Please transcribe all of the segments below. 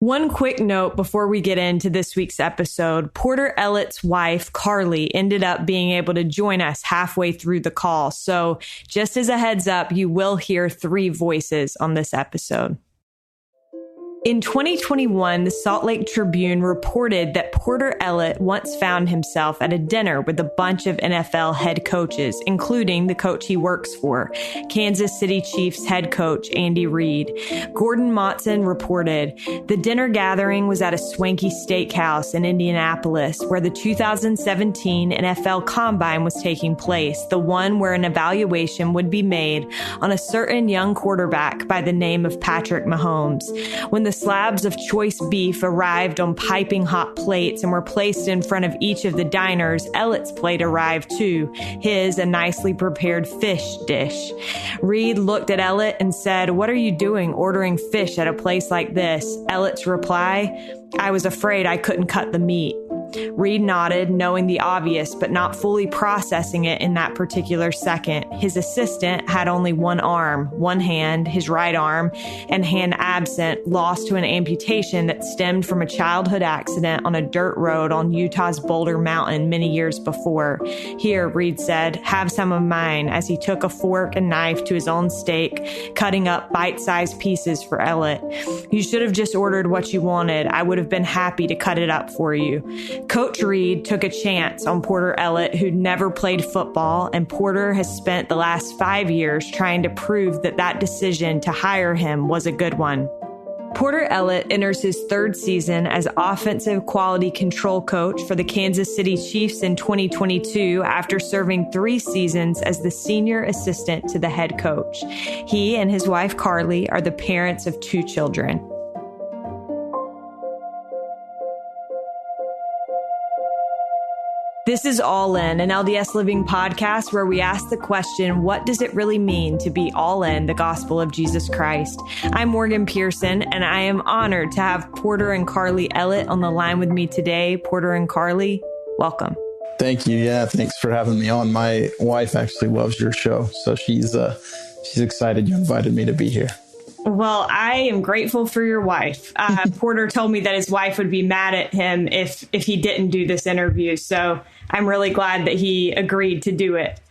One quick note before we get into this week's episode, Porter Ellett's wife, Carlie, ended up being able to join us halfway through the call. So just as a heads up, you will hear 3 voices on this episode. In 2021, the Salt Lake Tribune reported that Porter Ellett once found himself at a dinner with a bunch of NFL head coaches, including the coach he works for, Kansas City Chiefs head coach Andy Reid. Gordon Motson reported, the dinner gathering was at a swanky steakhouse in Indianapolis, where the 2017 NFL Combine was taking place, the one where an evaluation would be made on a certain young quarterback by the name of Patrick Mahomes. When the slabs of choice beef arrived on piping hot plates and were placed in front of each of the diners, Ellett's plate arrived too, his a nicely prepared fish dish. Reid looked at Ellett and said, "What are you doing ordering fish at a place like this?" Ellett's reply, "I was afraid I couldn't cut the meat." Reid nodded, knowing the obvious, but not fully processing it in that particular second. His assistant had only one arm, one hand, his right arm, and hand absent, lost to an amputation that stemmed from a childhood accident on a dirt road on Utah's Boulder Mountain many years before. "Here," Reid said, "have some of mine," as he took a fork and knife to his own steak, cutting up bite-sized pieces for Ellett. "You should have just ordered what you wanted. I would have been happy to cut it up for you." Coach Reid took a chance on Porter Ellett, who'd never played football, and Porter has spent the last 5 years trying to prove that that decision to hire him was a good one. Porter Ellett enters his 3rd season as offensive quality control coach for the Kansas City Chiefs in 2022 after serving 3 seasons as the senior assistant to the head coach. He and his wife Carlie are the parents of 2 children. This is All In, an LDS Living podcast where we ask the question, what does it really mean to be all in the gospel of Jesus Christ? I'm Morgan Pearson, and I am honored to have Porter and Carlie Ellett on the line with me today. Porter and Carlie, welcome. Thank you. Yeah, thanks for having me on. My wife actually loves your show, so she's excited you invited me to be here. Well, I am grateful for your wife. Porter told me that his wife would be mad at him if he didn't do this interview. So I'm really glad that he agreed to do it.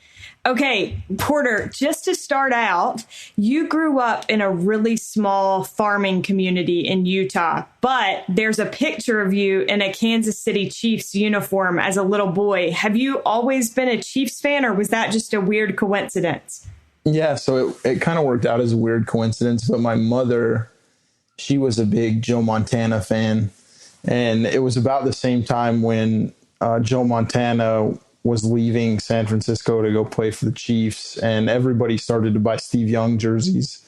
Okay, Porter, just to start out, you grew up in a really small farming community in Utah, but there's a picture of you in a Kansas City Chiefs uniform as a little boy. Have you always been a Chiefs fan, or was that just a weird coincidence? Yeah, so it kind of worked out as a weird coincidence, but my mother, she was a big Joe Montana fan, and it was about the same time when Joe Montana was leaving San Francisco to go play for the Chiefs, and everybody started to buy Steve Young jerseys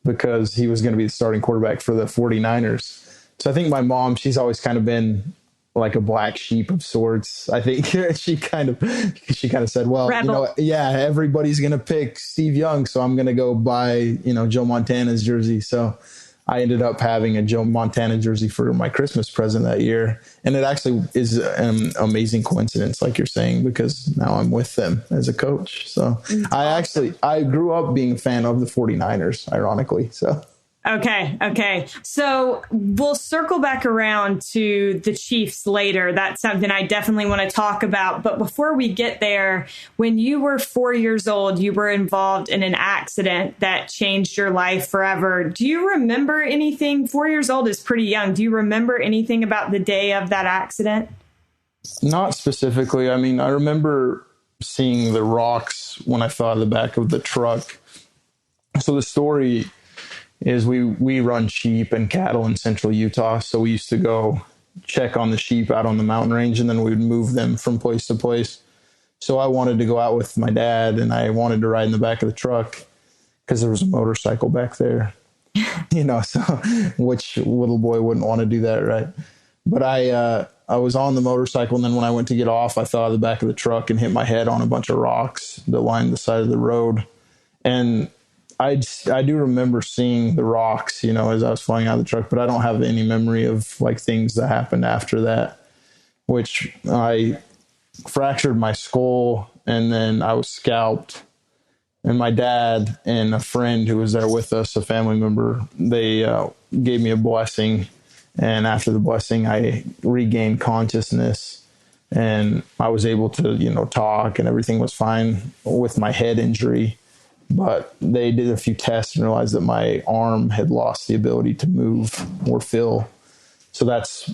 because he was going to be the starting quarterback for the 49ers. So I think my mom, she's always kind of been like a black sheep of sorts. I think she kind of said, well, Rebel. Everybody's going to pick Steve Young, so I'm going to go buy, Joe Montana's jersey. So I ended up having a Joe Montana jersey for my Christmas present that year. And it actually is an amazing coincidence, like you're saying, because now I'm with them as a coach. So I grew up being a fan of the 49ers, ironically. So. Okay. So we'll circle back around to the Chiefs later. That's something I definitely want to talk about. But before we get there, when you were 4 years old, you were involved in an accident that changed your life forever. Do you remember anything? 4 years old is pretty young. Do you remember anything about the day of that accident? Not specifically. I mean, I remember seeing the rocks when I fell out of the back of the truck. So the story is we run sheep and cattle in central Utah. So we used to go check on the sheep out on the mountain range, and then we would move them from place to place. So I wanted to go out with my dad, and I wanted to ride in the back of the truck because there was a motorcycle back there, so which little boy wouldn't want to do that, right? But I was on the motorcycle, and then when I went to get off, I fell out of the back of the truck and hit my head on a bunch of rocks that lined the side of the road. And I do remember seeing the rocks, as I was flying out of the truck, but I don't have any memory of like things that happened after that, which I fractured my skull and then I was scalped. And my dad and a friend who was there with us, a family member, they gave me a blessing And after the blessing, I regained consciousness and I was able to, talk, and everything was fine with my head injury. But they did a few tests and realized that my arm had lost the ability to move or feel. So that's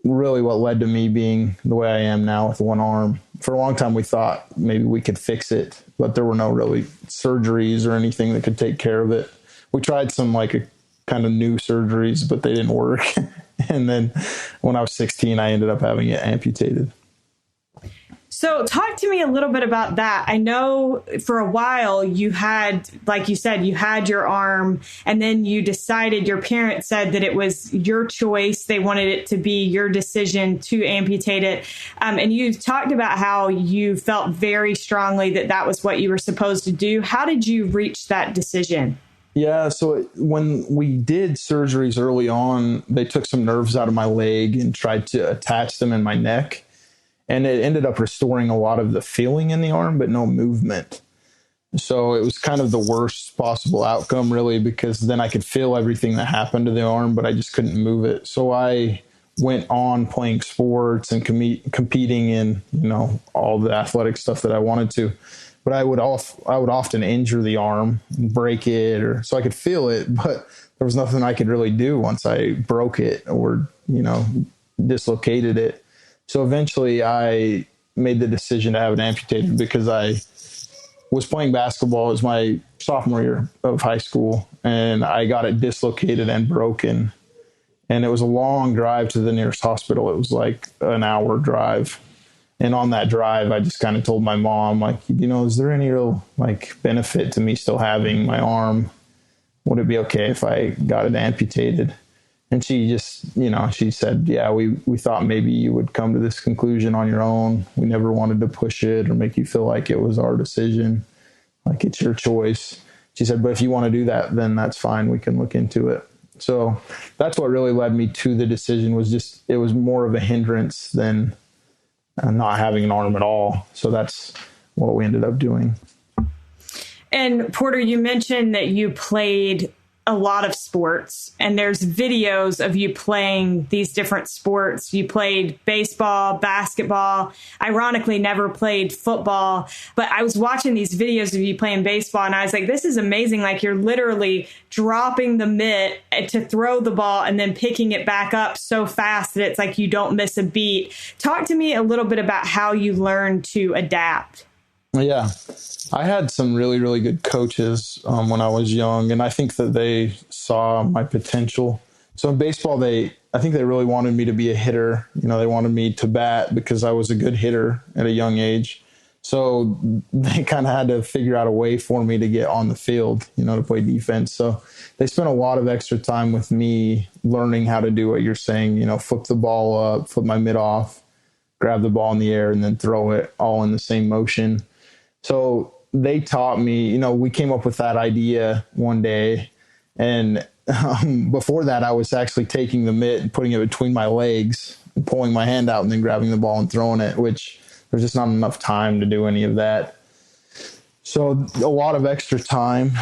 really what led to me being the way I am now with one arm. For a long time, we thought maybe we could fix it, but there were no really surgeries or anything that could take care of it. We tried some kind of new surgeries, but they didn't work. And then when I was 16, I ended up having it amputated. So talk to me a little bit about that. I know for a while you had, like you said, you had your arm, and then you decided, your parents said that it was your choice. They wanted it to be your decision to amputate it. And you talked about how you felt very strongly that that was what you were supposed to do. How did you reach that decision? Yeah, so when we did surgeries early on, they took some nerves out of my leg and tried to attach them in my neck. And it ended up restoring a lot of the feeling in the arm, but no movement. So it was kind of the worst possible outcome, really, because then I could feel everything that happened to the arm, but I just couldn't move it. So I went on playing sports and competing in, all the athletic stuff that I wanted to. But I would often injure the arm, break it, so I could feel it, but there was nothing I could really do once I broke it or, dislocated it. So eventually I made the decision to have it amputated because I was playing basketball. It was my sophomore year of high school, and I got it dislocated and broken. And it was a long drive to the nearest hospital. It was like an hour drive. And on that drive, I just kind of told my mom, is there any real benefit to me still having my arm? Would it be okay if I got it amputated? And she just, she said, yeah, we thought maybe you would come to this conclusion on your own. We never wanted to push it or make you feel like it was our decision, like it's your choice. She said, but if you want to do that, then that's fine. We can look into it. So that's what really led me to the decision, it was more of a hindrance than not having an arm at all. So that's what we ended up doing. And Porter, you mentioned that you played a lot of sports, and there's videos of you playing these different sports. You played baseball, basketball, ironically never played football, but I was watching these videos of you playing baseball and I was like, this is amazing. You're literally dropping the mitt to throw the ball and then picking it back up so fast that it's like you don't miss a beat. Talk to me a little bit about how you learned to adapt. Yeah, I had some really, really good coaches when I was young, and I think that they saw my potential. So in baseball, I think they really wanted me to be a hitter. They wanted me to bat because I was a good hitter at a young age. So they kind of had to figure out a way for me to get on the field, to play defense. So they spent a lot of extra time with me learning how to do what you're saying, flip the ball up, flip my mitt off, grab the ball in the air, and then throw it all in the same motion. So they taught me, we came up with that idea one day. And before that, I was actually taking the mitt and putting it between my legs and pulling my hand out and then grabbing the ball and throwing it, which there's just not enough time to do any of that. So a lot of extra time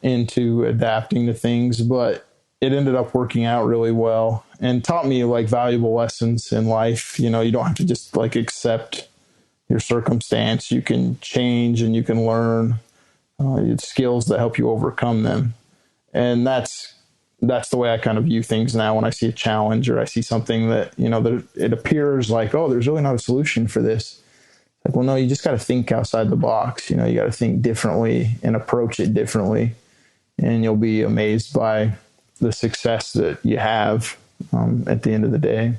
into adapting to things, but it ended up working out really well and taught me valuable lessons in life. You don't have to just accept your circumstance. You can change and you can learn skills that help you overcome them. And that's the way I kind of view things now when I see a challenge or I see something that, that it appears like, oh, there's really not a solution for this. Well, no, you just got to think outside the box. You got to think differently and approach it differently. And you'll be amazed by the success that you have at the end of the day.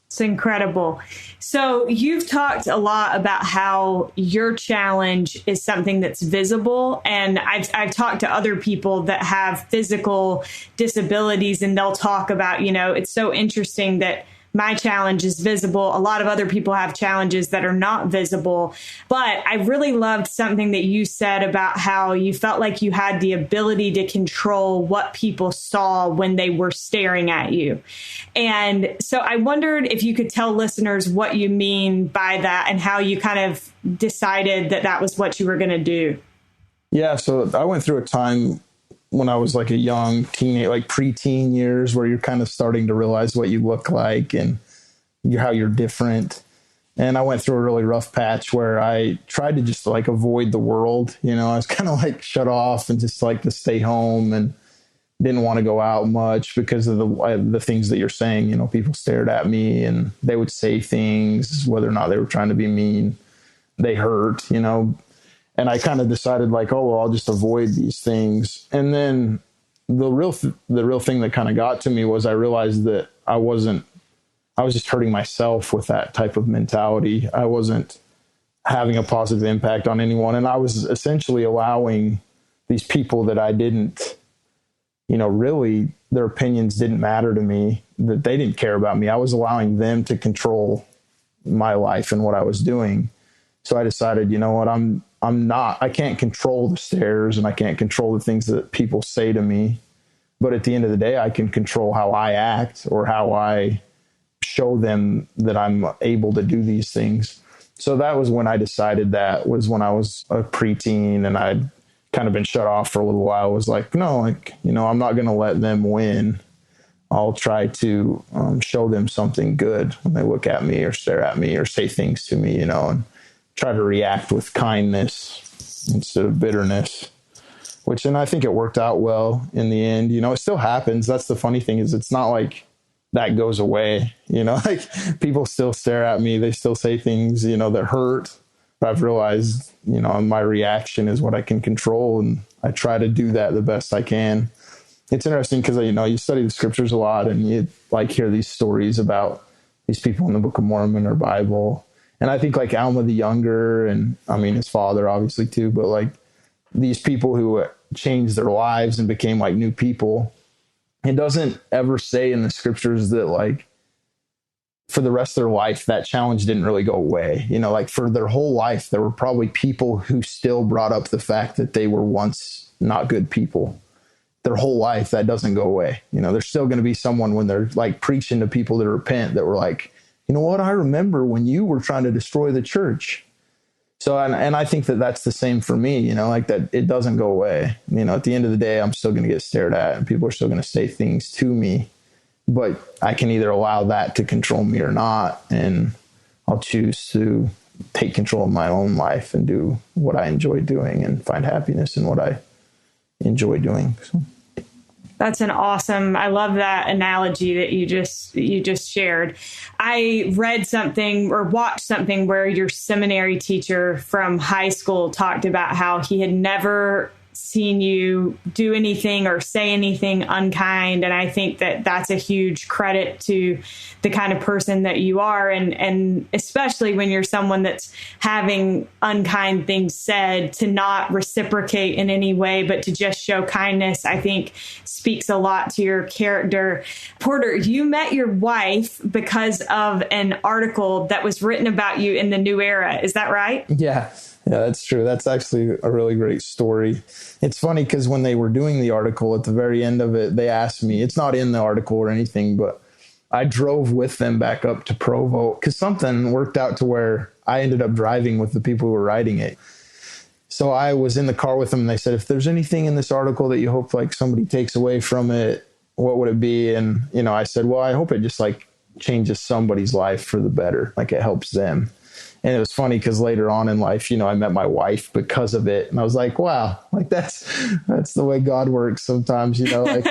It's incredible. So you've talked a lot about how your challenge is something that's visible. And I've talked to other people that have physical disabilities, and they'll talk about, it's so interesting that my challenge is visible. A lot of other people have challenges that are not visible. But I really loved something that you said about how you felt like you had the ability to control what people saw when they were staring at you. And so I wondered if you could tell listeners what you mean by that and how you kind of decided that that was what you were going to do. Yeah, so I went through a time when I was like a young teenage, like preteen years, where you're kind of starting to realize what you look like and how you're different. And I went through a really rough patch where I tried to just like avoid the world. You know, I was kind of like shut off and just like to stay home and didn't want to go out much because of the things that you're saying. You know, people stared at me and they would say things, whether or not they were trying to be mean, they hurt, you know. And I kind of decided like, oh, well, I'll just avoid these things. And then the real thing that kind of got to me was I realized that I was just hurting myself with that type of mentality. I wasn't having a positive impact on anyone. And I was essentially allowing these people that I didn't, you know, really their opinions didn't matter to me, that they didn't care about me. I was allowing them to control my life and what I was doing. So I decided, you know what, I can't control the stares and I can't control the things that people say to me. But at the end of the day, I can control how I act or how I show them that I'm able to do these things. So that was when I decided, that was when I was a preteen and I'd kind of been shut off for a little while. I was like, no, like, you know, I'm not going to let them win. I'll try to show them something good when they look at me or stare at me or say things to me, you know, and try to react with kindness instead of bitterness, and I think it worked out well in the end. You know, it still happens. That's the funny thing, is it's not like that goes away, you know, like people still stare at me. They still say things, you know, that hurt. But I've realized, you know, my reaction is what I can control. And I try to do that the best I can. It's interesting because, you know, you study the scriptures a lot and you like hear these stories about these people in the Book of Mormon or Bible. And I think like Alma the Younger, and I mean, his father obviously too, but like these people who changed their lives and became like new people, it doesn't ever say in the scriptures that like for the rest of their life, that challenge didn't really go away. You know, like for their whole life, there were probably people who still brought up the fact that they were once not good people. Their whole life, that doesn't go away. You know, there's still going to be someone when they're like preaching to people that repent that were like, you know what, I remember when you were trying to destroy the church. So, and I think that that's the same for me, you know, like that it doesn't go away. You know, at the end of the day, I'm still going to get stared at and people are still going to say things to me, but I can either allow that to control me or not. And I'll choose to take control of my own life and do what I enjoy doing and find happiness in what I enjoy doing. So. That's I love that analogy that you just shared. I read something or watched something where your seminary teacher from high school talked about how he had never seen you do anything or say anything unkind. And I think that that's a huge credit to the kind of person that you are. And especially when you're someone that's having unkind things said, to not reciprocate in any way, but to just show kindness, I think speaks a lot to your character. Porter, you met your wife because of an article that was written about you in the New Era. Is that right? Yeah. Yeah, that's true. That's actually a really great story. It's funny because when they were doing the article, at the very end of it, they asked me, it's not in the article or anything, but I drove with them back up to Provo because something worked out to where I ended up driving with the people who were writing it. So I was in the car with them and they said, if there's anything in this article that you hope like somebody takes away from it, what would it be? And, you know, I said, well, I hope it just like changes somebody's life for the better. Like it helps them. And it was funny because later on in life, you know, I met my wife because of it. And I was like, wow, like that's the way God works sometimes, you know, like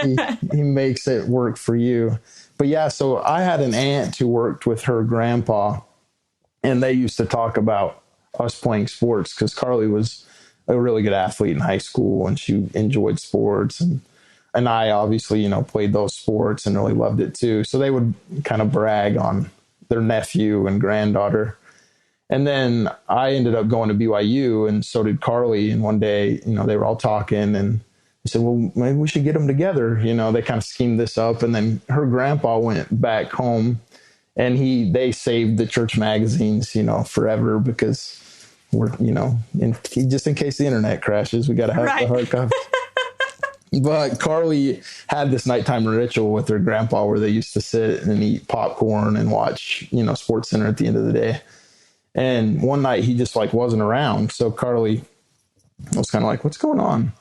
he makes it work for you. But yeah, so I had an aunt who worked with her grandpa and they used to talk about us playing sports because Carlie was a really good athlete in high school and she enjoyed sports. And I obviously, you know, played those sports and really loved it too. So they would kind of brag on their nephew and granddaughter. And then I ended up going to BYU and so did Carlie. And one day, you know, they were all talking and they said, well, maybe we should get them together. You know, they kind of schemed this up. And then her grandpa went back home and they saved the church magazines, you know, forever because we're, you know, just in case the internet crashes, we got to have the hard copy. But Carlie had this nighttime ritual with her grandpa where they used to sit and eat popcorn and watch, you know, SportsCenter at the end of the day. And one night he just like wasn't around. So Carlie was kind of like, what's going on?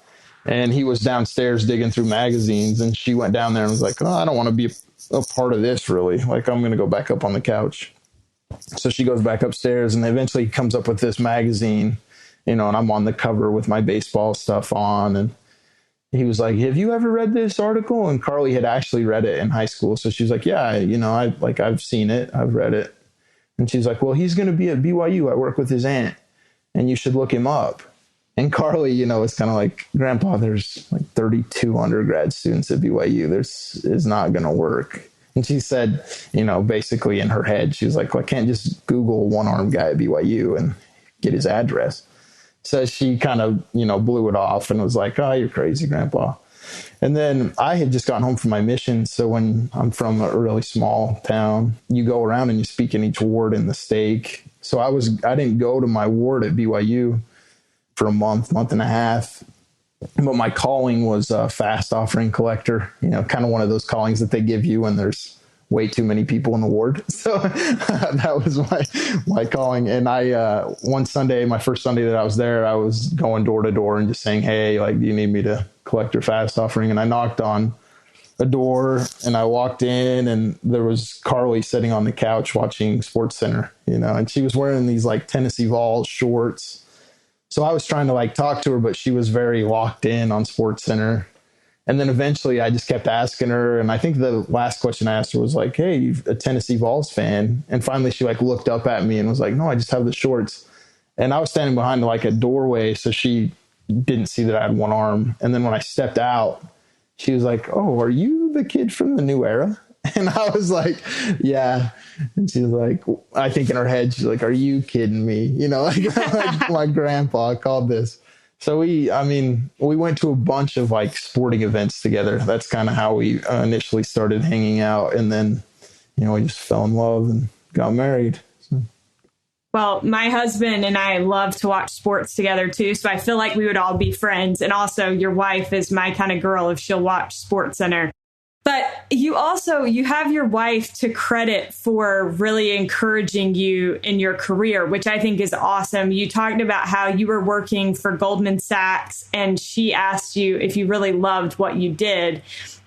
And he was downstairs digging through magazines, and she went down there and was like, oh, I don't want to be a part of this really. Like, I'm going to go back up on the couch. So she goes back upstairs and eventually comes up with this magazine, and I'm on the cover with my baseball stuff on. And he was like, have you ever read this article? And Carlie had actually read it in high school. So she's like, yeah, I've seen it. I've read it. And she's like, well, he's going to be at BYU. I work with his aunt, and you should look him up. And Carlie, it's kind of like, Grandpa, there's like 32 undergrad students at BYU. This is not going to work. And she said, basically in her head, she was like, well, I can't just Google one-armed guy at BYU and get his address. So she kind of, blew it off and was like, oh, you're crazy, Grandpa. And then I had just gotten home from my mission. So when I'm from a really small town, you go around and you speak in each ward in the stake. So I didn't go to my ward at BYU for a month and a half. But my calling was a fast offering collector, kind of one of those callings that they give you when there's way too many people in the ward. So that was my calling. And one Sunday, my first Sunday that I was there, I was going door to door and just saying, hey, like, do you need me to collect your fast offering? And I knocked on a door and I walked in, and there was Carlie sitting on the couch watching Sports Center, and she was wearing these like Tennessee Vols shorts. So I was trying to like talk to her, but she was very locked in on Sports Center. And then eventually I just kept asking her. And I think the last question I asked her was like, hey, you a Tennessee Vols fan? And finally she like looked up at me and was like, no, I just have the shorts. And I was standing behind like a doorway, so she didn't see that I had one arm. And then when I stepped out, she was like, oh, are you the kid from the New Era? And I was like, yeah. And she was like, I think in her head, she's like, are you kidding me? Like my grandpa called this. So we went to a bunch of like sporting events together. That's kind of how we initially started hanging out. And then, we just fell in love and got married. So. Well, my husband and I love to watch sports together too. So I feel like we would all be friends. And also your wife is my kind of girl if she'll watch Sports Center. But you have your wife to credit for really encouraging you in your career, which I think is awesome. You talked about how you were working for Goldman Sachs and she asked you if you really loved what you did.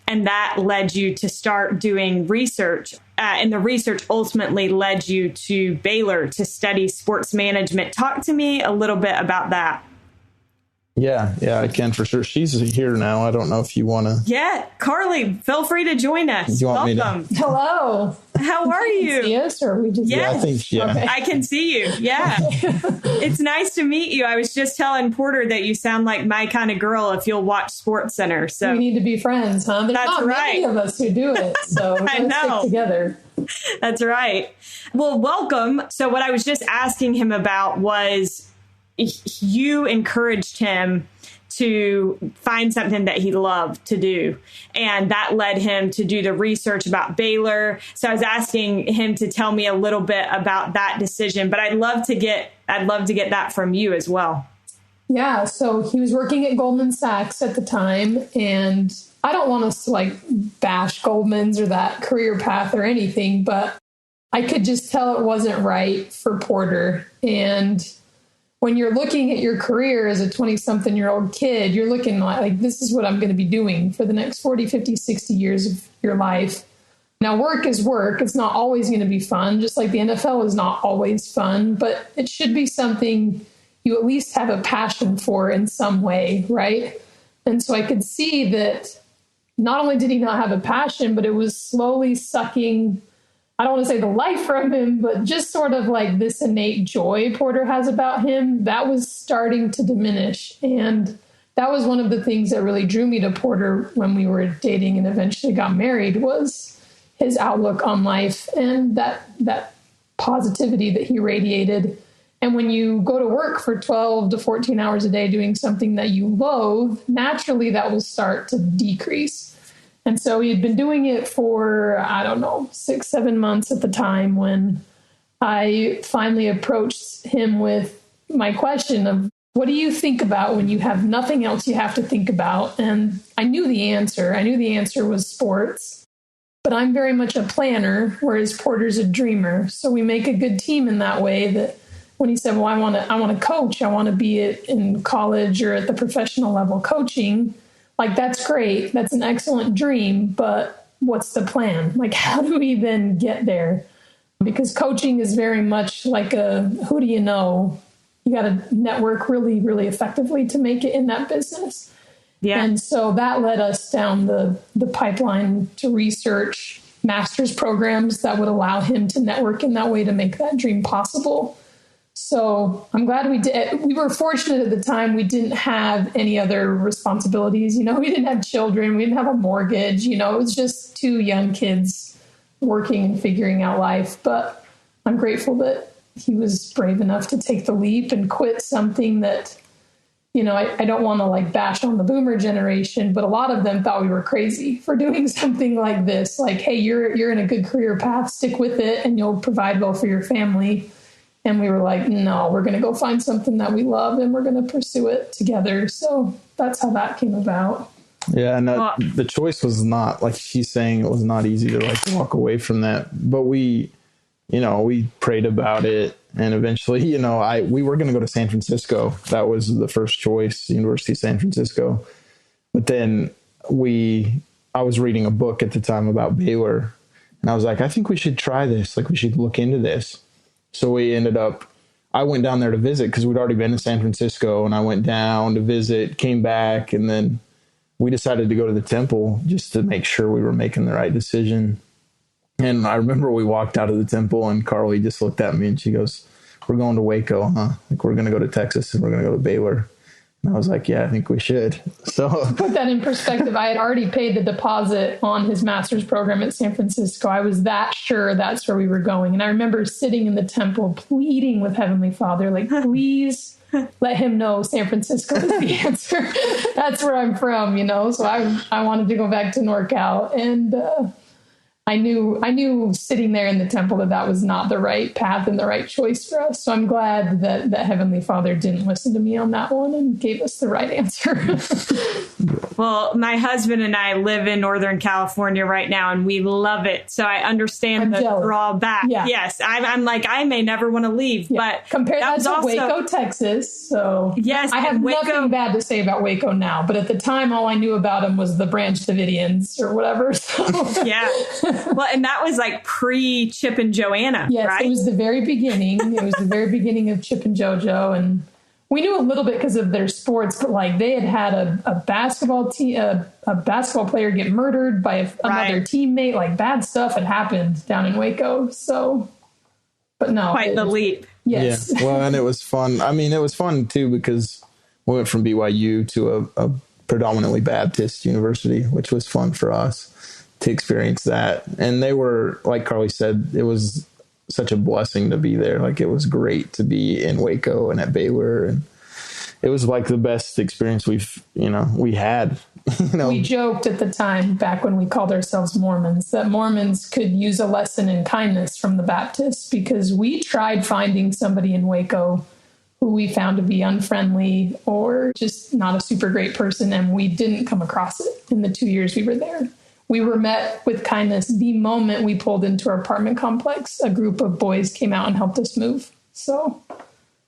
And that led you to start doing research. And the research ultimately led you to Baylor to study sports management. Talk to me a little bit about that. Yeah, I can for sure. She's here now. I don't know if you want to. Yeah, Carlie, feel free to join us. You want Welcome. Me to... Hello. How are you? See us, or we just? Yeah, I think. Yeah, okay. I can see you. Yeah, it's nice to meet you. I was just telling Porter that you sound like my kind of girl if you'll watch Sports Center. So we need to be friends, huh? There's not many of us who do it, so I know. Stick together. That's right. Well, welcome. So what I was just asking him about was, you encouraged him to find something that he loved to do. And that led him to do the research about Baylor. So I was asking him to tell me a little bit about that decision, but I'd love to get that from you as well. Yeah. So he was working at Goldman Sachs at the time, and I don't want us to like bash Goldman's or that career path or anything, but I could just tell it wasn't right for Porter. And when you're looking at your career as a 20-something-year-old kid, you're looking like this is what I'm going to be doing for the next 40, 50, 60 years of your life. Now, work is work. It's not always going to be fun, just like the NFL is not always fun, but it should be something you at least have a passion for in some way, right? And so I could see that not only did he not have a passion, but it was slowly sucking, I don't want to say the life from him, but just sort of like this innate joy Porter has about him, that was starting to diminish. And that was one of the things that really drew me to Porter when we were dating and eventually got married, was his outlook on life and that positivity that he radiated. And when you go to work for 12 to 14 hours a day doing something that you loathe, naturally that will start to decrease. And so he had been doing it for, 6-7 months at the time when I finally approached him with my question of, what do you think about when you have nothing else you have to think about? And I knew the answer. I knew the answer was sports. But I'm very much a planner, whereas Porter's a dreamer. So we make a good team in that way, that when he said, well, I want to coach. I want to be in college or at the professional level coaching. Like, that's great. That's an excellent dream. But what's the plan? Like, how do we then get there? Because coaching is very much like who do you know? You got to network really, really effectively to make it in that business. Yeah. And so that led us down the pipeline to research master's programs that would allow him to network in that way to make that dream possible. So I'm glad we did. We were fortunate at the time. We didn't have any other responsibilities. We didn't have children. We didn't have a mortgage. It was just two young kids working and figuring out life. But I'm grateful that he was brave enough to take the leap and quit something that, I don't want to like bash on the boomer generation, but a lot of them thought we were crazy for doing something like this. Like, hey, you're in a good career path, stick with it and you'll provide well for your family. And we were like, no, we're going to go find something that we love and we're going to pursue it together. So that's how that came about. Yeah, and the choice was not, like she's saying, it was not easy to like walk away from that. But we prayed about it, and eventually, we were going to go to San Francisco. That was the first choice, University of San Francisco. But then I was reading a book at the time about Baylor, and I was like, I think we should try this. Like, we should look into this. So I went down there to visit because we'd already been to San Francisco, and I went down to visit, came back, and then we decided to go to the Temple just to make sure we were making the right decision. And I remember we walked out of the Temple and Carlie just looked at me and she goes, we're going to Waco, huh? Like, we're going to go to Texas and we're going to go to Baylor. And I was like, yeah, I think we should. So to put that in perspective, I had already paid the deposit on his master's program at San Francisco. I was that sure that's where we were going. And I remember sitting in the Temple pleading with Heavenly Father, like, please let him know San Francisco is the answer. That's where I'm from, So I wanted to go back to NorCal. And I knew sitting there in the Temple that was not the right path and the right choice for us. So I'm glad that Heavenly Father didn't listen to me on that one and gave us the right answer. Well, my husband and I live in Northern California right now, and we love it. So I understand the drawback. Yeah. Yes, I'm like, I may never want to leave. Yeah. But compare that to Waco, Texas. So yes, I have nothing bad to say about Waco now. But at the time, all I knew about him was the Branch Davidians or whatever. So. Yeah. Well, and that was like pre-Chip and Joanna, yes, right? It was the very beginning. It was the very beginning of Chip and JoJo. And we knew a little bit because of their sports, but like they had a basketball team, a basketball player get murdered by another teammate. Like, bad stuff had happened down in Waco. So, but no. Quite the leap. Yes. Yeah. Well, and it was fun. I mean, it was fun too, because we went from BYU to a predominantly Baptist university, which was fun for us to experience that. And they were, like Carlie said, it was such a blessing to be there. Like, it was great to be in Waco and at Baylor. And it was like the best experience we had. We joked at the time, back when we called ourselves Mormons, that Mormons could use a lesson in kindness from the Baptists, because we tried finding somebody in Waco who we found to be unfriendly or just not a super great person, and we didn't come across it in the 2 years we were there. We were met with kindness the moment we pulled into our apartment complex. A group of boys came out and helped us move. So,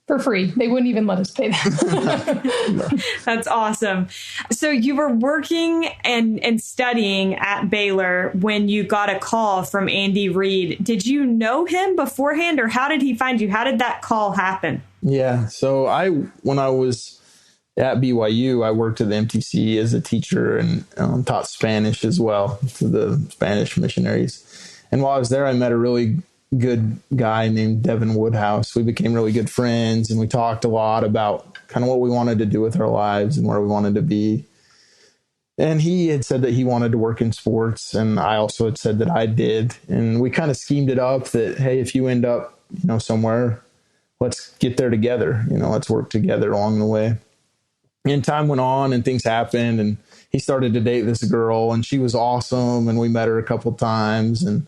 for free. They wouldn't even let us pay them. That's awesome. So you were working and studying at Baylor when you got a call from Andy Reid. Did you know him beforehand, or how did he find you? How did that call happen? Yeah. So when I was at BYU, I worked at the MTC as a teacher and taught Spanish as well to the Spanish missionaries. And while I was there, I met a really good guy named Devin Woodhouse. We became really good friends, and we talked a lot about kind of what we wanted to do with our lives and where we wanted to be. And he had said that he wanted to work in sports, and I also had said that I did. And we kind of schemed it up that, hey, if you end up, somewhere, let's get there together. Let's work together along the way. And time went on and things happened, and he started to date this girl, and she was awesome. And we met her a couple of times, and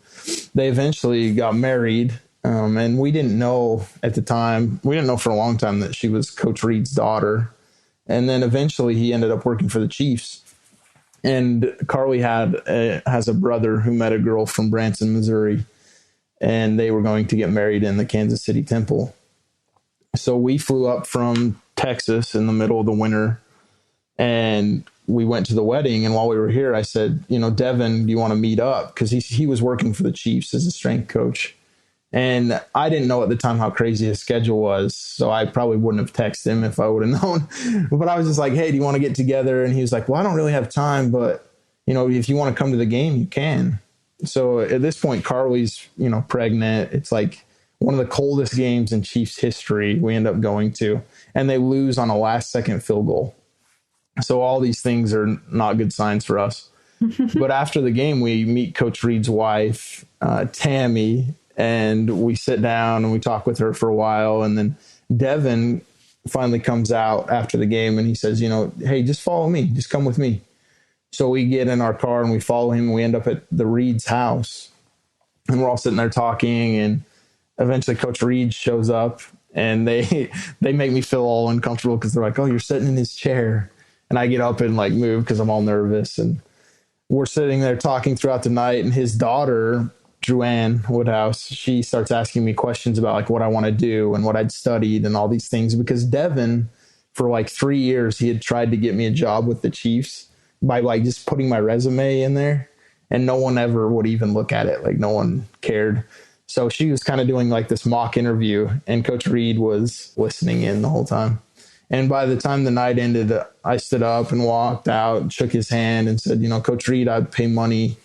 they eventually got married. And we didn't know at the time, we didn't know for a long time that she was Coach Reid's daughter. And then eventually he ended up working for the Chiefs. And Carlie has a brother who met a girl from Branson, Missouri, and they were going to get married in the Kansas City Temple. So we flew up from Texas in the middle of the winter, and we went to the wedding. And while we were here, I said, Devin, do you want to meet up? Because he was working for the Chiefs as a strength coach. And I didn't know at the time how crazy his schedule was. So I probably wouldn't have texted him if I would have known. But I was just like, hey, do you want to get together? And he was like, well, I don't really have time, but, if you want to come to the game, you can. So at this point, Carlie's, pregnant. It's like one of the coldest games in Chiefs history we end up going to. And they lose on a last-second field goal. So all these things are not good signs for us. But after the game, we meet Coach Reid's wife, Tammy, and we sit down and we talk with her for a while. And then Devin finally comes out after the game and he says, hey, just follow me. Just come with me. So we get in our car and we follow him and we end up at the Reid's house. And we're all sitting there talking. And eventually Coach Reid shows up and they make me feel all uncomfortable because they're like, oh, you're sitting in his chair. And I get up and move because I'm all nervous. And we're sitting there talking throughout the night. And his daughter, Joanne Woodhouse, she starts asking me questions about what I want to do and what I'd studied and all these things. Because Devin, for 3 years, he had tried to get me a job with the Chiefs by just putting my resume in there. And no one ever would even look at it. No one cared. So she was kind of doing this mock interview. And Coach Reid was listening in the whole time. And by the time the night ended, I stood up and walked out, shook his hand and said, Coach Reid, I'd pay money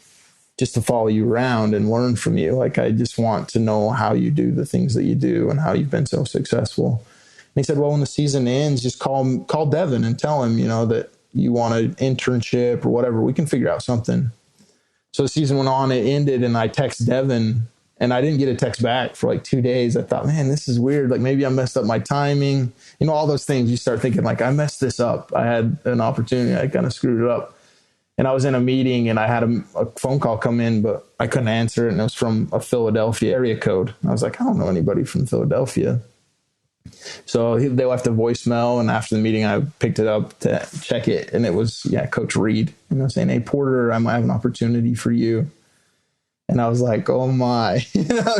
just to follow you around and learn from you. I just want to know how you do the things that you do and how you've been so successful. And he said, well, when the season ends, just call Devin and tell him, that you want an internship or whatever. We can figure out something. So the season went on, it ended, and I text Devin. And I didn't get a text back for 2 days. I thought, man, this is weird. Maybe I messed up my timing. All those things. You start thinking I messed this up. I had an opportunity. I kind of screwed it up. And I was in a meeting and I had a phone call come in, but I couldn't answer it. And it was from a Philadelphia area code. And I was like, I don't know anybody from Philadelphia. So they left a voicemail. And after the meeting, I picked it up to check it. And it was, Coach Reid, saying, hey, Porter, I might have an opportunity for you. And I was like, oh my,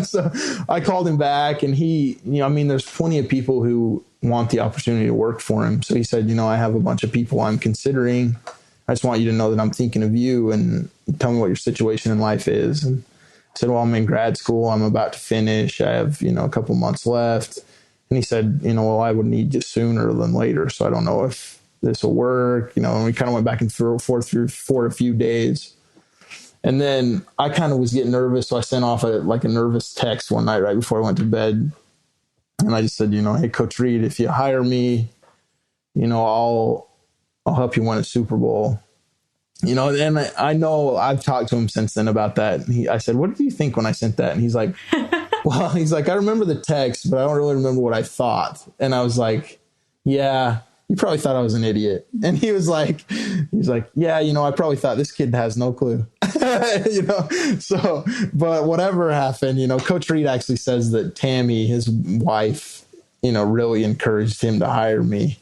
so I called him back and he, there's plenty of people who want the opportunity to work for him. So he said, I have a bunch of people I'm considering. I just want you to know that I'm thinking of you and tell me what your situation in life is. And I said, well, I'm in grad school. I'm about to finish. I have, a couple months left. And he said, well, I would need you sooner than later. So I don't know if this will work, and we kind of went back and forth for a few days. And then I kind of was getting nervous. So I sent off a nervous text one night right before I went to bed. And I just said, hey, Coach Reid, if you hire me, I'll help you win a Super Bowl. And I know I've talked to him since then about that. And I said, what did you think when I sent that? And he's like, well, I remember the text, but I don't really remember what I thought. And I was like, yeah. You probably thought I was an idiot. And he was like, yeah, I probably thought this kid has no clue, so, but whatever happened, Coach Reid actually says that Tammy, his wife, really encouraged him to hire me,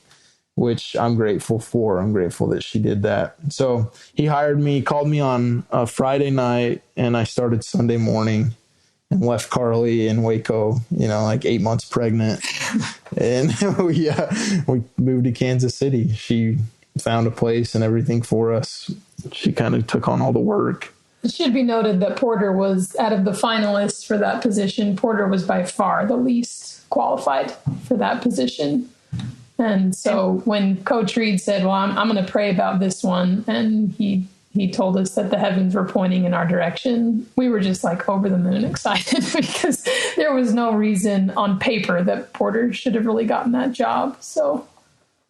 which I'm grateful for. I'm grateful that she did that. So he hired me, called me on a Friday night, and I started Sunday morning. And left Carlie in Waco, 8 months pregnant. And we moved to Kansas City. She found a place and everything for us. She kind of took on all the work. It should be noted that Porter was, out of the finalists for that position, Porter was by far the least qualified for that position. And so when Coach Reid said, well, I'm going to pray about this one, and he told us that the heavens were pointing in our direction, we were just over the moon excited because there was no reason on paper that Porter should have really gotten that job. So,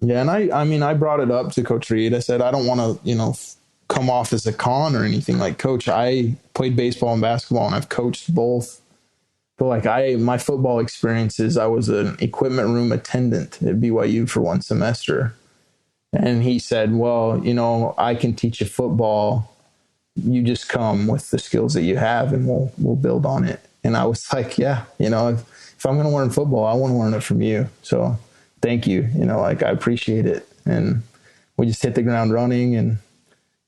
yeah. And I brought it up to Coach Reid. I said, I don't want to, come off as a con or anything. Coach, I played baseball and basketball and I've coached both. But my football experiences, I was an equipment room attendant at BYU for one semester. And he said, well, I can teach you football. You just come with the skills that you have and we'll build on it. And I was like, yeah, if I'm going to learn football, I want to learn it from you. So thank you. I appreciate it. And we just hit the ground running. And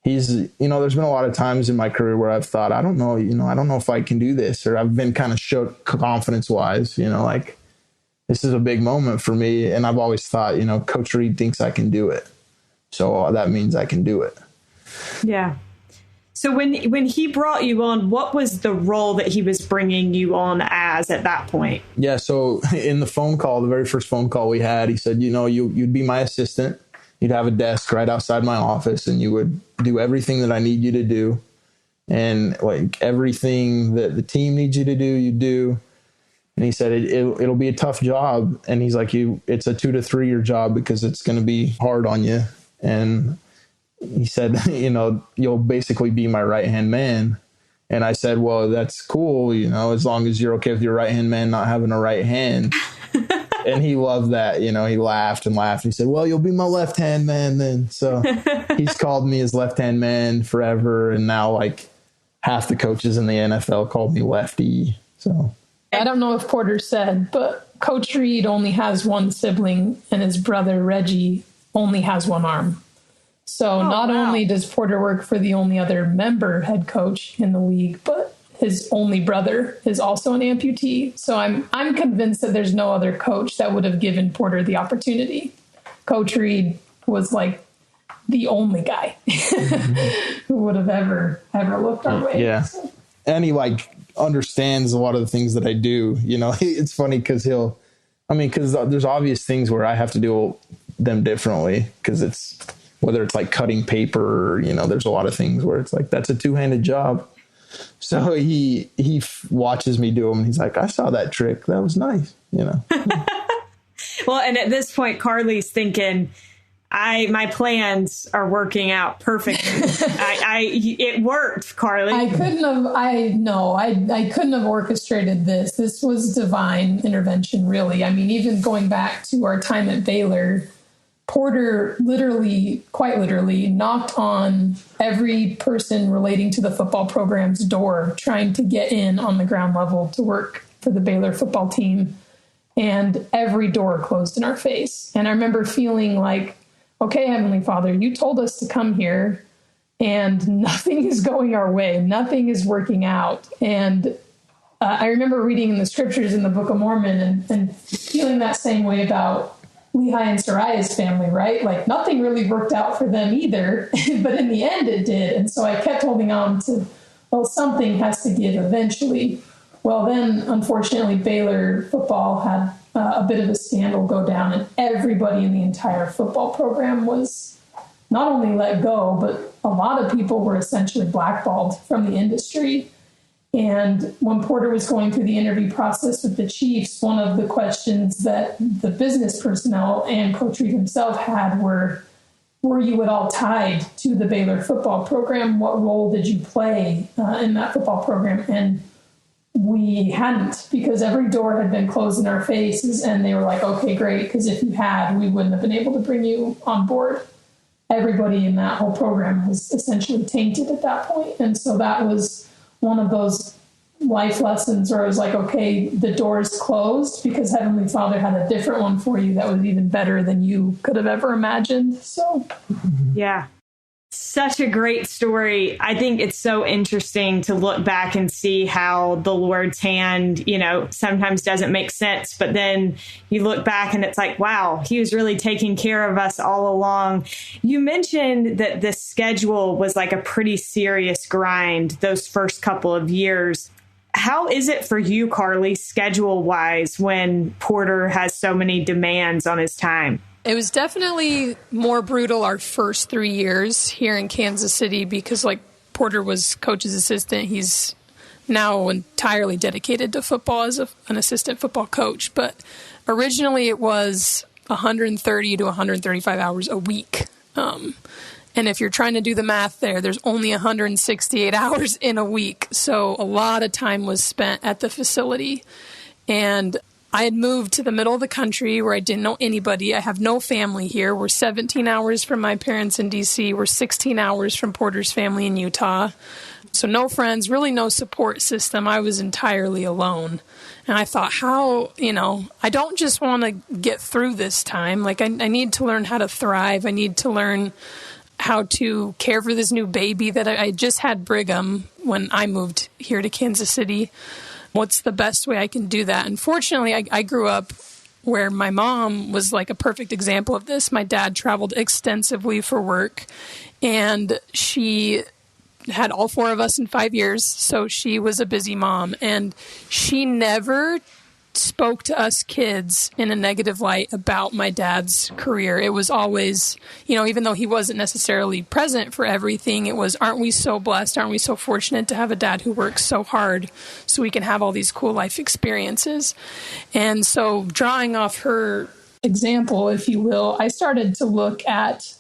he's, there's been a lot of times in my career where I've thought, I don't know if I can do this, or I've been kind of shook confidence wise, this is a big moment for me. And I've always thought, Coach Reid thinks I can do it. So that means I can do it. Yeah. So when he brought you on, what was the role that he was bringing you on as at that point? Yeah. So in the phone call, the very first phone call we had, he said, you'd be my assistant. You'd have a desk right outside my office and you would do everything that I need you to do. And like everything that the team needs you to do, you do. And he said, it'll be a tough job. And he's like, it's a 2 to 3 year job because it's going to be hard on you. And he said, you'll basically be my right-hand man. And I said, well, that's cool, as long as you're okay with your right-hand man not having a right hand. And he loved that, he laughed and laughed. He said, well, you'll be my left-hand man then. So he's called me his left-hand man forever. And now like half the coaches in the NFL called me Lefty. So I don't know if Porter said, but Coach Reid only has one sibling and his brother Reggie only has one arm. So only does Porter work for the only other member head coach in the league, but his only brother is also an amputee. So I'm convinced that there's no other coach that would have given Porter the opportunity. Coach Reid was like the only guy who would have ever looked our way. Yeah. So. And he understands a lot of the things that I do. It's funny because because there's obvious things where I have to do them differently because whether it's like cutting paper or, there's a lot of things where it's like, that's a two-handed job. So he watches me do them and he's like, I saw that trick. That was nice, Well, and at this point, Carlie's thinking, my plans are working out perfectly. It worked, Carlie. I couldn't have orchestrated this. This was divine intervention, really. I mean, even going back to our time at Baylor, Porter quite literally knocked on every person relating to the football program's door, trying to get in on the ground level to work for the Baylor football team. And every door closed in our face. And I remember feeling like, okay, Heavenly Father, you told us to come here and nothing is going our way. Nothing is working out. And I remember reading in the scriptures in the Book of Mormon and feeling that same way about Lehi and Sariah's family, right? Like nothing really worked out for them either, but in the end it did. And so I kept holding on to, well, something has to give eventually. Well, then unfortunately Baylor football had a bit of a scandal go down and everybody in the entire football program was not only let go, but a lot of people were essentially blackballed from the industry. And when Porter was going through the interview process with the Chiefs, one of the questions that the business personnel and Coach Reid himself had were you at all tied to the Baylor football program? What role did you play in that football program? And we hadn't, because every door had been closed in our faces. And they were like, okay, great, because if you had, we wouldn't have been able to bring you on board. Everybody in that whole program was essentially tainted at that point. And so that was one of those life lessons where I was like, okay, the door's closed because Heavenly Father had a different one for you that was even better than you could have ever imagined. So, yeah, such a great story. I think it's so interesting to look back and see how the Lord's hand, sometimes doesn't make sense, but then you look back and it's like, wow, he was really taking care of us all along. You mentioned that the schedule was like a pretty serious grind those first couple of years. How is it for you, Carlie, schedule wise, when Porter has so many demands on his time? It was definitely more brutal our first 3 years here in Kansas City because, Porter was coach's assistant. He's now entirely dedicated to football as an assistant football coach. But originally it was 130 to 135 hours a week. And if you're trying to do the math there's only 168 hours in a week. So a lot of time was spent at the facility. And I had moved to the middle of the country where I didn't know anybody. I have no family here. We're 17 hours from my parents in D.C. We're 16 hours from Porter's family in Utah. So no friends, really no support system. I was entirely alone. And I thought, I don't just want to get through this time. I need to learn how to thrive. I need to learn how to care for this new baby that I just had Brigham when I moved here to Kansas City. What's the best way I can do that? Unfortunately, I grew up where my mom was like a perfect example of this. My dad traveled extensively for work, and she had all four of us in 5 years. So she was a busy mom, and she never spoke to us kids in a negative light about my dad's career. It was always, even though he wasn't necessarily present for everything, it was, aren't we so blessed? Aren't we so fortunate to have a dad who works so hard so we can have all these cool life experiences? And so drawing off her example, if you will, I started to look at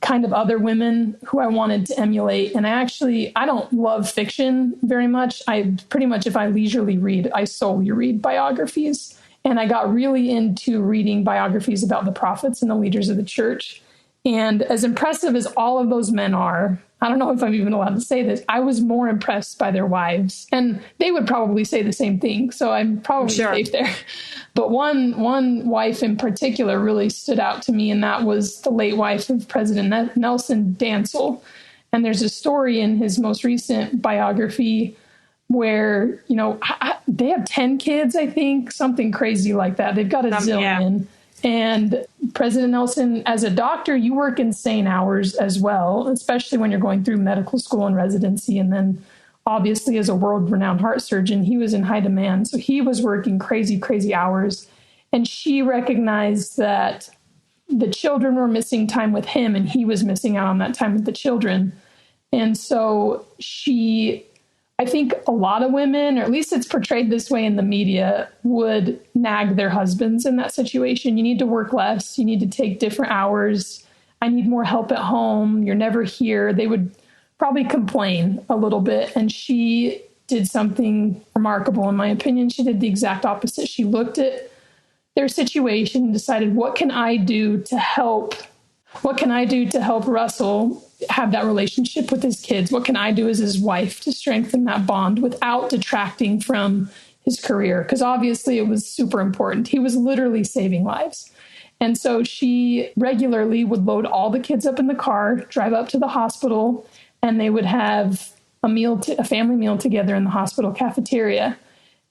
kind of other women who I wanted to emulate. And I don't love fiction very much. I pretty much, if I leisurely read, I solely read biographies. And I got really into reading biographies about the prophets and the leaders of the church. And as impressive as all of those men are, I don't know if I'm even allowed to say this, I was more impressed by their wives. And they would probably say the same thing. So I'm probably safe there. But one wife in particular really stood out to me, and that was the late wife of President Nelson, Dancel. And there's a story in his most recent biography where, they have 10 kids, I think, something crazy like that. They've got a zillion. Yeah. And President Nelson, as a doctor, you work insane hours as well, especially when you're going through medical school and residency. And then obviously as a world-renowned heart surgeon, he was in high demand. So he was working crazy, crazy hours. And she recognized that the children were missing time with him, and he was missing out on that time with the children. And so I think a lot of women, or at least it's portrayed this way in the media, would nag their husbands in that situation. You need to work less. You need to take different hours. I need more help at home. You're never here. They would probably complain a little bit. And she did something remarkable, in my opinion. She did the exact opposite. She looked at their situation and decided, what can I do to help Russell have that relationship with his kids? What can I do as his wife to strengthen that bond without detracting from his career? Because obviously it was super important. He was literally saving lives. And so she regularly would load all the kids up in the car, drive up to the hospital, and they would have a family meal together in the hospital cafeteria.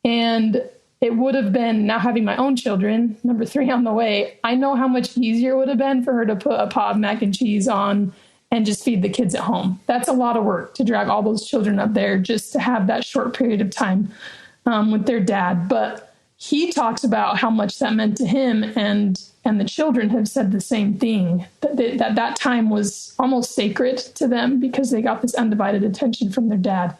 And it would have been, now having my own children, number 3 on the way, I know how much easier it would have been for her to put a pot of mac and cheese on and just feed the kids at home. That's a lot of work to drag all those children up there just to have that short period of time with their dad. But he talks about how much that meant to him, and the children have said the same thing, that time was almost sacred to them because they got this undivided attention from their dad.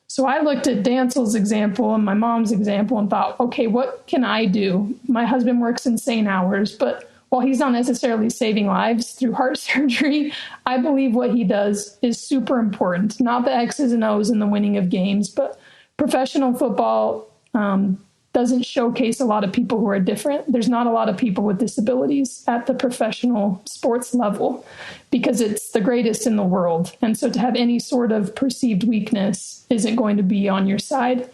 So I looked at Dancel's example and my mom's example and thought, okay, what can I do? My husband works insane hours, but while he's not necessarily saving lives through heart surgery, I believe what he does is super important. Not the X's and O's and the winning of games, but professional football doesn't showcase a lot of people who are different. There's not a lot of people with disabilities at the professional sports level because it's the greatest in the world. And so to have any sort of perceived weakness isn't going to be on your side.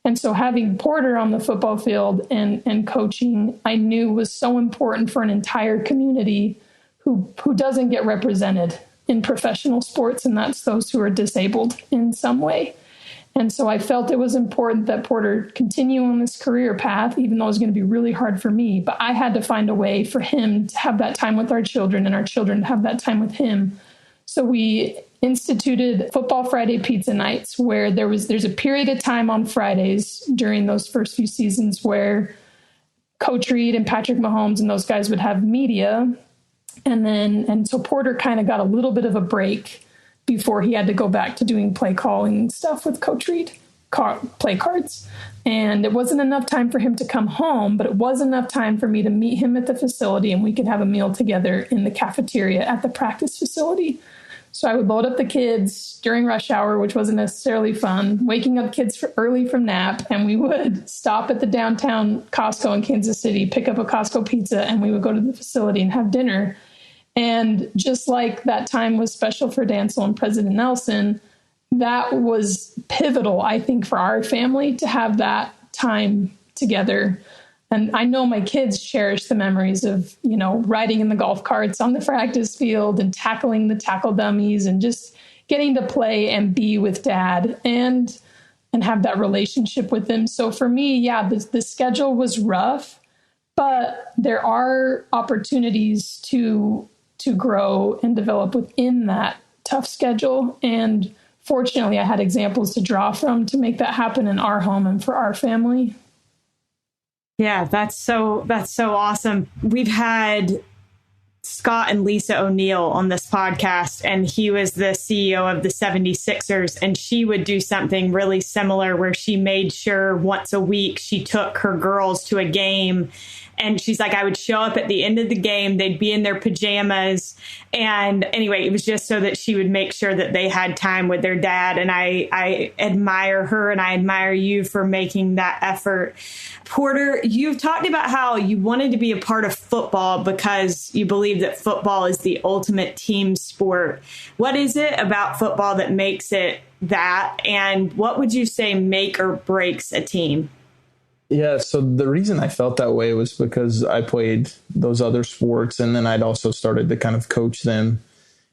And so having Porter on the football field and coaching, I knew was so important for an entire community who doesn't get represented in professional sports, and that's those who are disabled in some way. And so I felt it was important that Porter continue on this career path, even though it was going to be really hard for me. But I had to find a way for him to have that time with our children and our children to have that time with him. So we instituted Football Friday Pizza Nights, where there's a period of time on Fridays during those first few seasons where Coach Reid and Patrick Mahomes and those guys would have media. And so Porter kind of got a little bit of a break before he had to go back to doing play calling stuff with Coach Reid, play cards. And it wasn't enough time for him to come home, but it was enough time for me to meet him at the facility and we could have a meal together in the cafeteria at the practice facility. So I would load up the kids during rush hour, which wasn't necessarily fun, waking up kids early from nap, and we would stop at the downtown Costco in Kansas City, pick up a Costco pizza, and we would go to the facility and have dinner. And just like that time was special for Dancel and President Nelson, that was pivotal, I think, for our family to have that time together. And I know my kids cherish the memories of, riding in the golf carts on the practice field and tackling the tackle dummies and just getting to play and be with Dad and have that relationship with him. So for me, the schedule was rough, but there are opportunities to grow and develop within that tough schedule. And fortunately, I had examples to draw from to make that happen in our home and for our family. Yeah, that's so awesome. We've had Scott and Lisa O'Neill on this podcast, and he was the CEO of the 76ers, and she would do something really similar where she made sure once a week she took her girls to a game. And she's like, I would show up at the end of the game. They'd be in their pajamas. And anyway, it was just so that she would make sure that they had time with their dad. And I admire her, and I admire you for making that effort. Porter, you've talked about how you wanted to be a part of football because you believe that football is the ultimate team sport. What is it about football that makes it that? And what would you say make or breaks a team? Yeah, so the reason I felt that way was because I played those other sports, and then I'd also started to kind of coach them.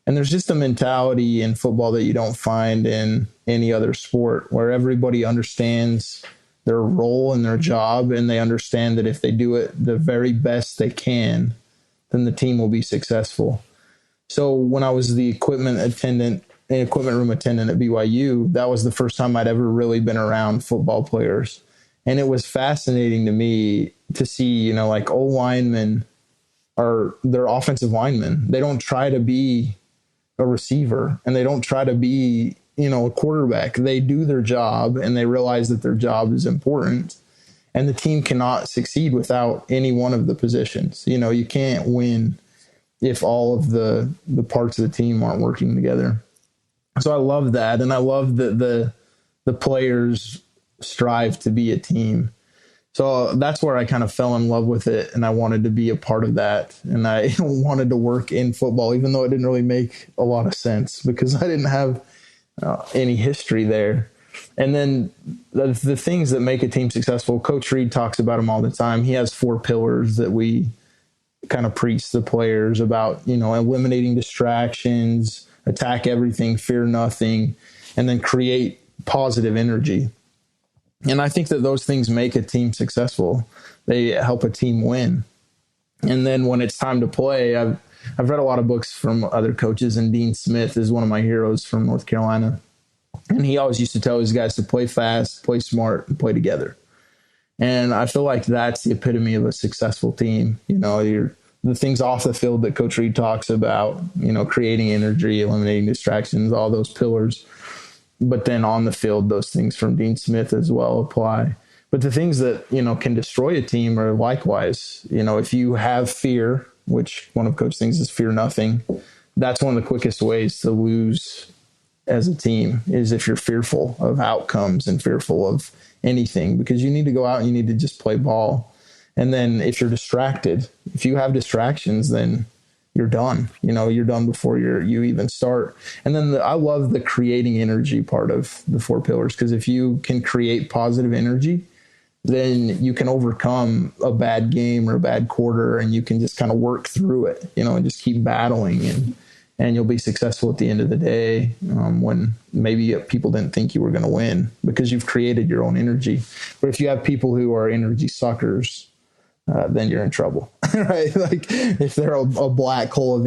And there's just a mentality in football that you don't find in any other sport, where everybody understands their role and their job, and they understand that if they do it the very best they can, then the team will be successful. So when I was the equipment room attendant at BYU, that was the first time I'd ever really been around football players. And it was fascinating to me to see, like O-linemen they're offensive linemen. They don't try to be a receiver, and they don't try to be, a quarterback. They do their job, and they realize that their job is important, and the team cannot succeed without any one of the positions. You can't win if all of the parts of the team aren't working together. So I love that. And I love that the players strive to be a team. So that's where I kind of fell in love with it, and I wanted to be a part of that. And I wanted to work in football, even though it didn't really make a lot of sense because I didn't have any history there. And then the things that make a team successful, Coach Reid talks about them all the time. He has 4 pillars that we kind of preach to players about, eliminating distractions, attack everything, fear nothing, and then create positive energy. And I think that those things make a team successful. They help a team win. And then when it's time to play, I've read a lot of books from other coaches, and Dean Smith is one of my heroes from North Carolina. And he always used to tell his guys to play fast, play smart, and play together. And I feel like that's the epitome of a successful team. The things off the field that Coach Reid talks about, creating energy, eliminating distractions, all those pillars. But then on the field, those things from Dean Smith as well apply. But the things that, can destroy a team are likewise. If you have fear, which one of Coach's things is fear nothing, that's one of the quickest ways to lose as a team is if you're fearful of outcomes and fearful of anything, because you need to go out and you need to just play ball. And then if you're distracted, if you have distractions, then you're done. You're done before you even start. And then I love the creating energy part of the 4 pillars, because if you can create positive energy, then you can overcome a bad game or a bad quarter, and you can just kind of work through it, and just keep battling, and you'll be successful at the end of the day when maybe people didn't think you were going to win because you've created your own energy. But if you have people who are energy suckers, then you're in trouble, right? Like if they're a black hole of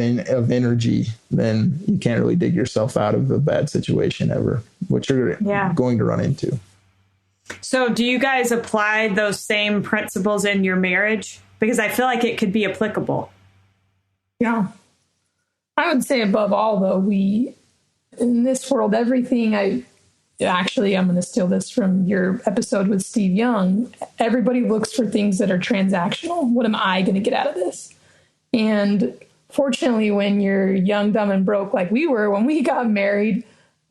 energy, then you can't really dig yourself out of a bad situation ever, which you're going to run into. So do you guys apply those same principles in your marriage? Because I feel like it could be applicable. Yeah. I would say above all, though, in this world, everything I'm going to steal this from your episode with Steve Young. Everybody looks for things that are transactional. What am I going to get out of this? And fortunately, when you're young, dumb, and broke like we were, when we got married,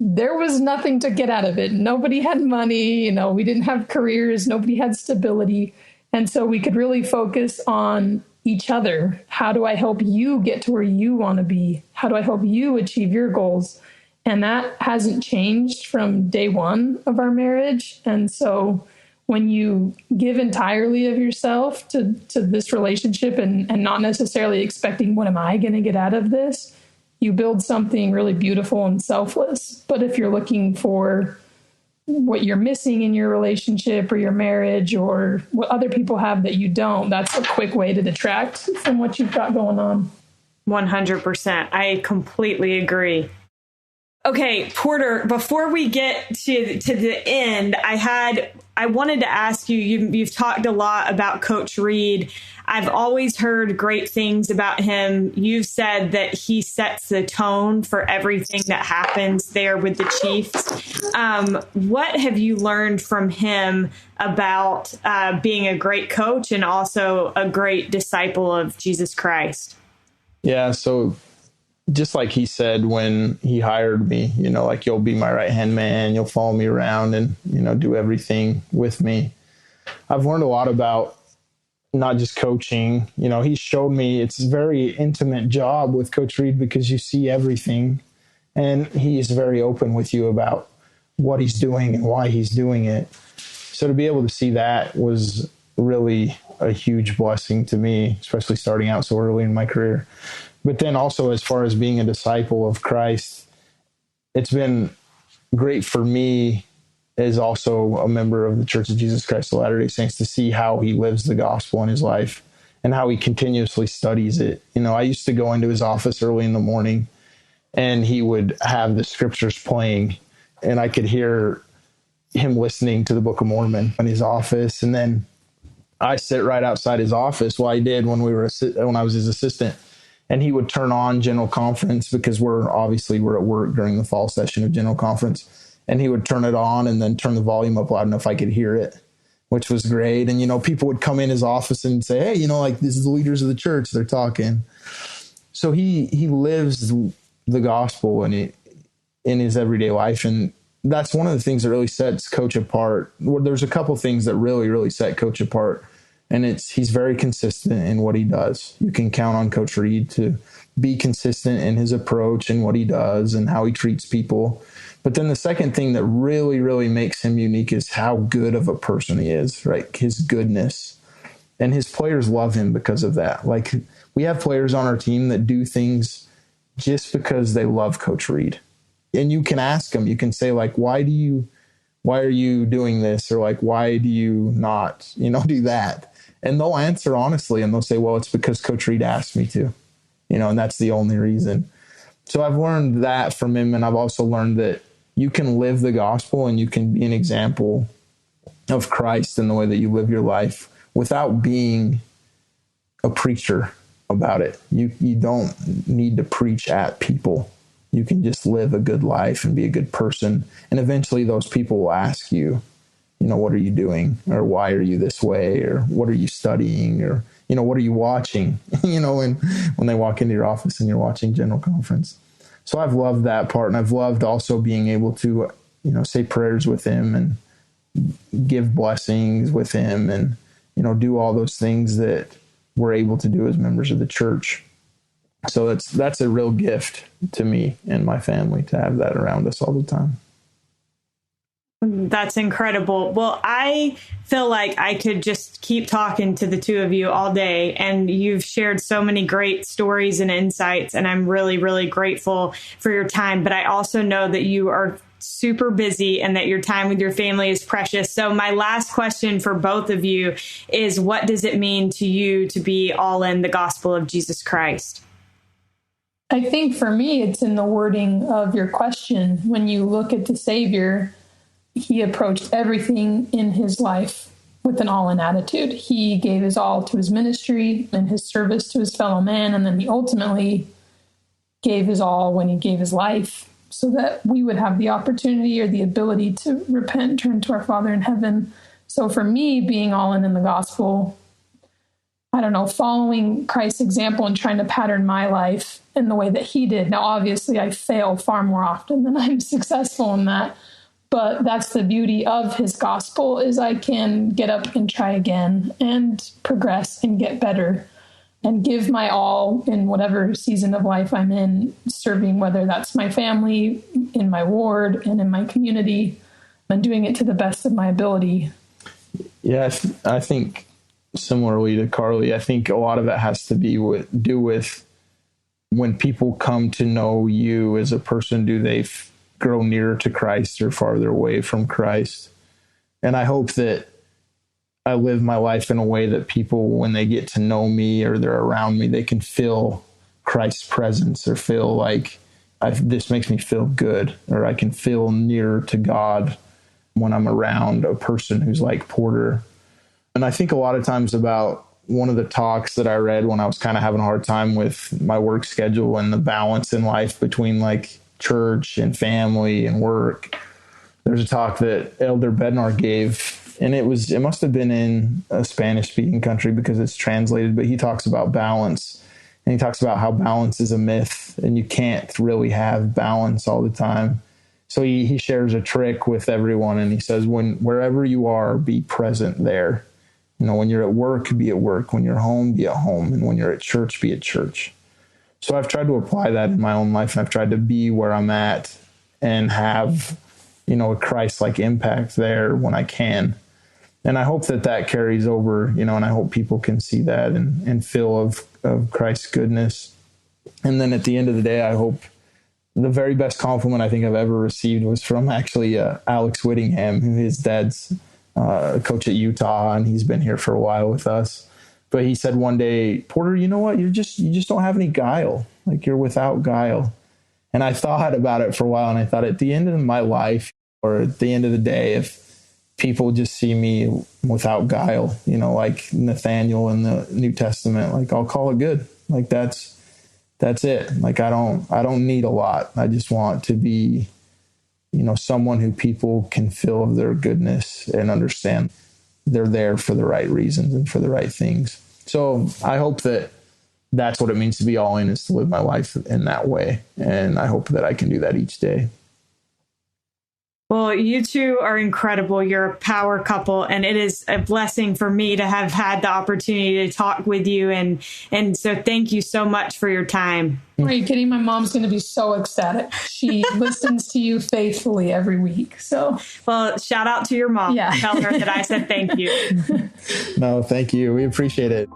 there was nothing to get out of it. Nobody had money. We didn't have careers. Nobody had stability. And so we could really focus on each other. How do I help you get to where you want to be? How do I help you achieve your goals? And that hasn't changed from day one of our marriage. And so when you give entirely of yourself to this relationship and not necessarily expecting, what am I going to get out of this? You build something really beautiful and selfless. But if you're looking for what you're missing in your relationship or your marriage or what other people have that you don't, that's a quick way to detract from what you've got going on. 100%. I completely agree. Okay, Porter, before we get to the end, I wanted to ask you've talked a lot about Coach Reid. I've always heard great things about him. You've said that he sets the tone for everything that happens there with the Chiefs. What have you learned from him about being a great coach and also a great disciple of Jesus Christ? Yeah, so just like he said when he hired me, like, you'll be my right-hand man, you'll follow me around and, do everything with me. I've learned a lot about not just coaching. He showed me it's a very intimate job with Coach Reid because you see everything, and he is very open with you about what he's doing and why he's doing it. So to be able to see that was really a huge blessing to me, especially starting out so early in my career. But then also, as far as being a disciple of Christ, it's been great for me as also a member of the Church of Jesus Christ of Latter-day Saints to see how he lives the gospel in his life and how he continuously studies it. I used to go into his office early in the morning and he would have the scriptures playing and I could hear him listening to the Book of Mormon in his office. And then I sit right outside his office. Well, I did when I was his assistant. And he would turn on General Conference because we're at work during the fall session of General Conference. And he would turn it on and then turn the volume up loud enough I could hear it, which was great. And, people would come in his office and say, hey, this is the leaders of the church. They're talking. So he lives the gospel in his everyday life. And that's one of the things that really sets Coach apart. Well, there's a couple things that really, really set Coach apart. And he's very consistent in what he does. You can count on Coach Reid to be consistent in his approach and what he does and how he treats people. But then the second thing that really, really makes him unique is how good of a person he is, right? His goodness. And his players love him because of that. Like, we have players on our team that do things just because they love Coach Reid. And you can ask them, you can say, like, why are you doing this? Or like, why do you not, do that? And they'll answer honestly, and they'll say, well, it's because Coach Reid asked me to, and that's the only reason. So I've learned that from him. And I've also learned that you can live the gospel and you can be an example of Christ in the way that you live your life without being a preacher about it. You don't need to preach at people. You can just live a good life and be a good person. And eventually those people will ask you, what are you doing? Or why are you this way? Or what are you studying? Or, what are you watching? when they walk into your office and you're watching General Conference. So I've loved that part. And I've loved also being able to, say prayers with him and give blessings with him and, do all those things that we're able to do as members of the church. So that's a real gift to me and my family to have that around us all the time. That's incredible. Well, I feel like I could just keep talking to the two of you all day, and you've shared so many great stories and insights, and I'm really, really grateful for your time. But I also know that you are super busy and that your time with your family is precious. So my last question for both of you is, what does it mean to you to be all in the gospel of Jesus Christ? I think for me, it's in the wording of your question. When you look at the Savior, he approached everything in his life with an all-in attitude. He gave his all to his ministry and his service to his fellow man, and then he ultimately gave his all when he gave his life so that we would have the opportunity or the ability to repent, turn to our Father in heaven. So for me, being all in the gospel, following Christ's example and trying to pattern my life in the way that he did. Now, obviously, I fail far more often than I'm successful in that. But that's the beauty of his gospel, is I can get up and try again and progress and get better and give my all in whatever season of life I'm in, serving, whether that's my family, in my ward, and in my community, and doing it to the best of my ability. Yeah, I think similarly to Carlie, I think a lot of it has to do with when people come to know you as a person, do they grow nearer to Christ or farther away from Christ. And I hope that I live my life in a way that people, when they get to know me or they're around me, they can feel Christ's presence or feel like this makes me feel good, or I can feel nearer to God when I'm around a person who's like Porter. And I think a lot of times about one of the talks that I read when I was kind of having a hard time with my work schedule and the balance in life between like church and family and work. There's a talk that Elder Bednar gave, and it must have been in a Spanish speaking country because it's translated, but he talks about balance, and he talks about how balance is a myth and you can't really have balance all the time. So he shares a trick with everyone, and he says, wherever you are, be present there. When you're at work, be at work. When you're home, be at home. And when you're at church, be at church. So I've tried to apply that in my own life, and I've tried to be where I'm at and have, a Christ-like impact there when I can. And I hope that carries over, and I hope people can see that and feel of Christ's goodness. And then at the end of the day, I hope the very best compliment I think I've ever received was from actually Alex Whittingham, who his dad's coach at Utah, and he's been here for a while with us. But he said one day, Porter, you know what? You just don't have any guile. Like, you're without guile. And I thought about it for a while, and I thought at the end of my life, or at the end of the day, if people just see me without guile, like Nathaniel in the New Testament, like, I'll call it good. Like, that's it. Like, I don't need a lot. I just want to be, someone who people can feel of their goodness and understand they're there for the right reasons and for the right things. So I hope that that's what it means to be all in, is to live my life in that way. And I hope that I can do that each day. Well, you two are incredible. You're a power couple, and it is a blessing for me to have had the opportunity to talk with you. And so thank you so much for your time. Are you kidding? My mom's going to be so ecstatic. She listens to you faithfully every week. So, well, shout out to your mom. Yeah. Tell her that I said thank you. No, thank you. We appreciate it.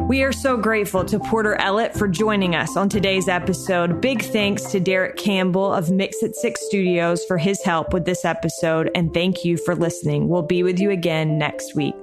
We are so grateful to Porter Ellett for joining us on today's episode. Big thanks to Derek Campbell of Mix at 6 Studios for his help with this episode. And thank you for listening. We'll be with you again next week.